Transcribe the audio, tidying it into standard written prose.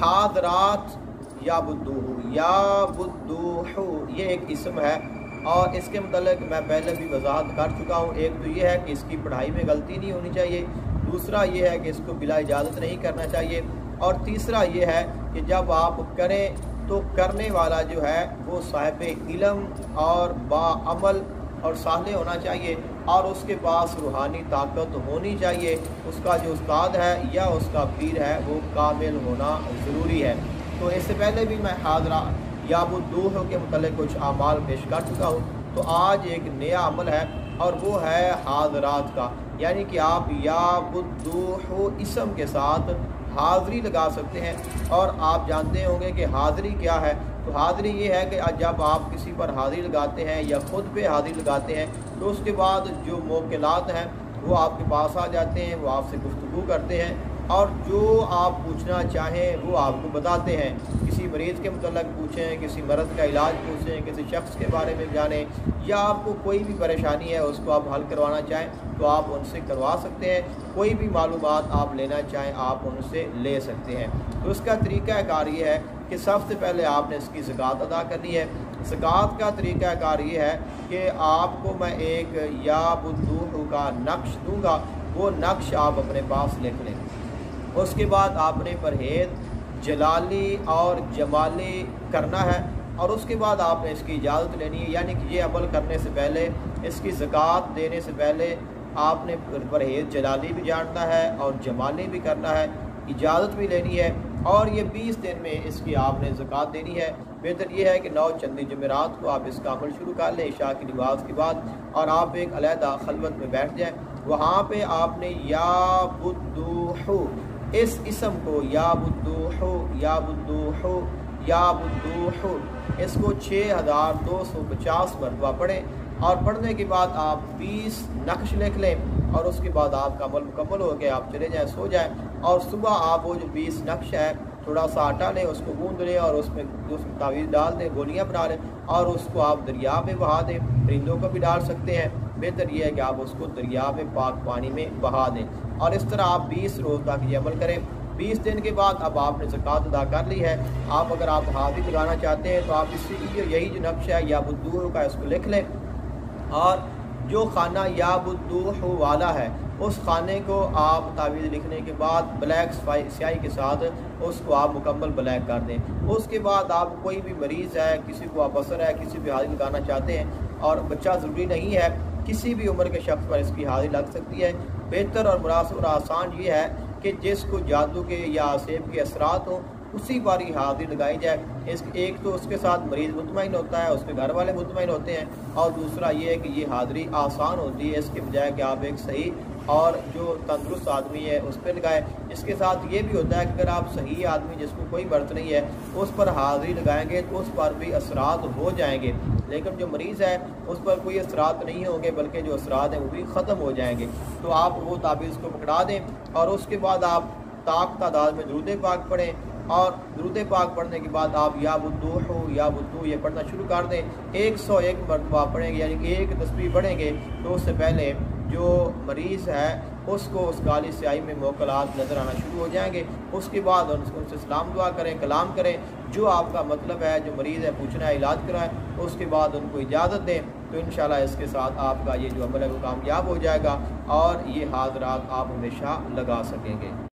हादरात या बुद्दूहु ये एक इसम है, और इसके मतलब मैं पहले भी वजाहत कर चुका हूँ। एक तो ये है कि इसकी पढ़ाई में गलती नहीं होनी चाहिए, दूसरा ये है कि इसको बिला इजाज़त नहीं करना चाहिए, और तीसरा ये है कि जब आप करें तो करने वाला जो है वो साहिब इल्म और बाअमल और साले होना चाहिए, और उसके पास रूहानी ताकत होनी चाहिए। उसका जो उस्ताद है या उसका पीर है वो कामिल होना ज़रूरी है। तो इससे पहले भी मैं हादरा या बुद्दूह के मतलब कुछ अमाल पेश कर चुका हूँ। तो आज एक नया अमल है और वो है हादरात का, यानी कि आप या बुद्दूह इसम के साथ हाज़री लगा सकते हैं। और आप जानते होंगे कि हाज़री क्या है। तो हाज़री ये है कि जब आप किसी पर हाज़री लगाते हैं या ख़ुद पे हाज़री लगाते हैं तो उसके बाद जो मुवक्किलात हैं वो आपके पास आ जाते हैं, वो आपसे गुफ्तगू करते हैं और जो आप पूछना चाहें वो आपको बताते हैं। किसी मरीज़ के मतलब पूछें, किसी मर्ज़ का इलाज पूछें, किसी शख्स के बारे में जानें, या आपको कोई भी परेशानी है उसको आप हल करवाना चाहें तो आप उनसे करवा सकते हैं। कोई भी मालूमात आप लेना चाहें आप उनसे ले सकते हैं। तो उसका तरीक़ाकार ये है कि सबसे पहले आपने इसकी ज़कात अदा करनी है। ज़कात का तरीक़ाकार ये है कि आपको मैं एक या बुद्दूह का नक्श दूँगा, वो नक्श आप अपने पास लिख लें। उसके बाद आपने परहेज़ जलाली और जमाली करना है, और उसके बाद आपने इसकी इजाज़त लेनी है। यानी कि ये अमल करने से पहले, इसकी ज़कात देने से पहले आपने परहेज़ जलाली भी जानना है और जमाली भी करना है, इजाज़त भी लेनी है, और ये 20 दिन में इसकी आपने ज़कात देनी है। बेहतर ये है कि 9 चंदी जुमेरात को आप इसका अमल शुरू कर लें इशा की नमाज़ के बाद, और आप एक अलहदा खलवत में बैठ जाएँ। वहाँ पे आपने या बुद्दूहु इस इसम को या बुद्दूहु या बुद्दूहु या बुद्दूहु इसको 6250 मरतबा पढ़ें, और पढ़ने के बाद आप 20 नक्श लिख लें, और उसके बाद आपका अमल मुकम्मल हो गया, आप चले जाएँ, सो जाएँ। और सुबह आप वो जो 20 नक्श है थोड़ा सा आटा लें, उसको गूंद लें और उसमें तावीज़ डाल दें, गोलियां बना लें, और उसको आप दरिया में बहा दें। परिंदों को भी डाल सकते हैं। बेहतर यह है कि आप उसको दरिया में पाक पानी में बहा दें, और इस तरह आप 20 रोज़ तक ये अमल करें। 20 दिन के बाद अब आपने ज़कात अदा कर ली है। आप अगर आप हाज़री लगाना चाहते हैं तो आप इसी यही जो नक्शा है या बुद्दूह का इसको लिख लें, और जो खाना या बुद्दूह वाला है उस खाने को आप तावीज़ लिखने के बाद ब्लैक स्याही के साथ उसको आप मुकम्मल ब्लैक कर दें। उसके बाद आप कोई भी मरीज़ है, किसी को आप असर है, किसी भी हाज़री लगाना चाहते हैं, और बच्चा ज़रूरी नहीं है, किसी भी उम्र के शख्स पर इसकी हाज़री लग सकती है। बेहतर और मुनासिब और आसान ये है कि जिसको जादू के या सेब के असरात हों उसी पर ही हाज़री लगाई जाए। इस एक तो उसके साथ मरीज़ मुतमईन होता है, उसके घर वाले मुतमईन होते हैं, और दूसरा ये है कि ये हाज़री आसान होती है, इसके बजाय कि आप एक सही और जो तंदुरुस्त आदमी है उस पर लगाएं। इसके साथ ये भी होता है कि अगर आप सही आदमी जिसको कोई मर्ज़ नहीं है उस पर हाज़री लगाएंगे तो उस पर भी असरात हो जाएंगे, लेकिन जो मरीज़ है उस पर कोई असरात नहीं होंगे, बल्कि जो असरात हैं वो भी ख़त्म हो जाएंगे। तो आप वो ताबीज़ को पकड़ा दें, और उसके बाद आप तादाद में दुरूद पाक पढ़ें, और दुरूद पाक पढ़ने के बाद आप या बुद्दू ये पढ़ना शुरू कर दें। 101 मरतबा पढ़ेंगे, यानी कि एक तस्बीह पढ़ेंगे तो उससे पहले जो मरीज़ है उसको उस काली स्याही में मुवक्किलात नज़र आना शुरू हो जाएंगे। उसके बाद उनसे सलाम दुआ करें, कलाम करें, जो आपका मतलब है, जो मरीज़ है पूछना है, इलाज कराएं, उसके बाद उनको इजाज़त दें। तो इंशाल्लाह इसके साथ आपका ये जो अमल है वो कामयाब हो जाएगा, और ये हाज़रात आप हमेशा लगा सकेंगे।